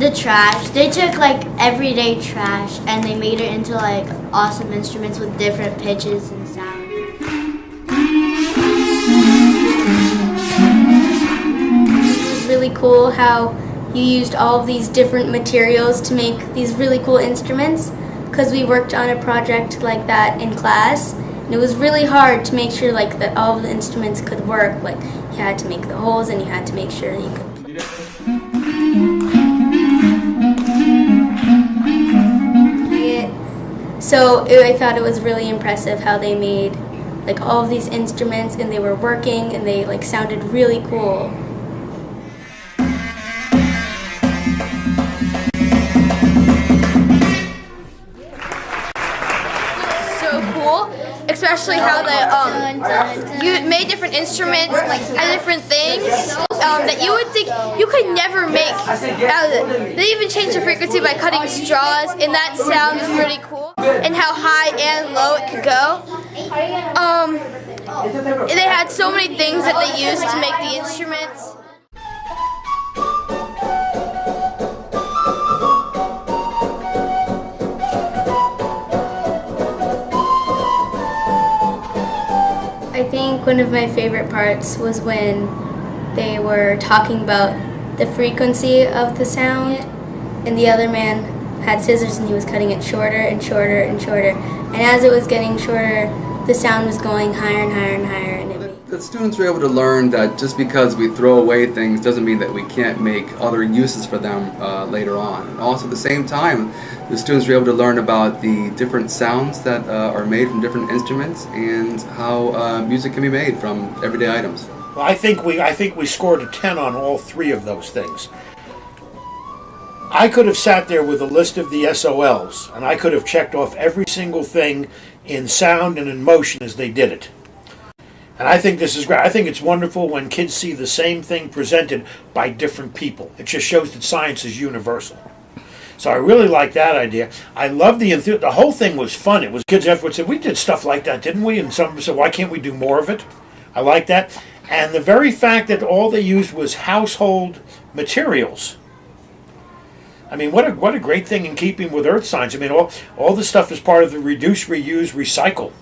The trash. They took like everyday trash and they made it into like awesome instruments with different pitches and sounds. It was really cool how you used all of these different materials to make these really cool instruments, because we worked on a project like that in class, and it was really hard to make sure like that all of the instruments could work. Like you had to make the holes and you had to make sure you could. So I thought it was really impressive how they made like all of these instruments and they were working and they like sounded really cool. So cool, especially how you made different instruments and different things that you would think you could never make out of it. They even changed the frequency by cutting straws, and that sound is pretty cool. And how high and low it could go. They had so many things that they used to make the instruments. I think one of my favorite parts was when they were talking about the frequency of the sound, and the other man had scissors and he was cutting it shorter and shorter and shorter, and as it was getting shorter the sound was going higher and higher and higher. And the students were able to learn that just because we throw away things doesn't mean that we can't make other uses for them later on. And also at the same time, the students were able to learn about the different sounds that are made from different instruments and how music can be made from everyday items. Well, I think we scored a 10 on all three of those things. I could have sat there with a list of the SOLs, and I could have checked off every single thing in sound and in motion as they did it. And I think this is great. I think it's wonderful when kids see the same thing presented by different people. It just shows that science is universal. So I really like that idea. I love the whole thing was fun. It was kids afterwards said, we did stuff like that, didn't we? And some of them said, why can't we do more of it? I like that. And the very fact that all they used was household materials. I mean, what a great thing in keeping with earth science. I mean, all this stuff is part of the reduce, reuse, recycle.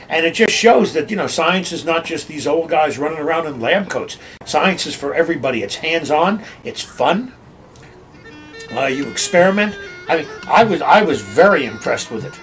And it just shows that, science is not just these old guys running around in lab coats. Science is for everybody. It's hands-on. It's fun. You experiment. I mean, I was very impressed with it.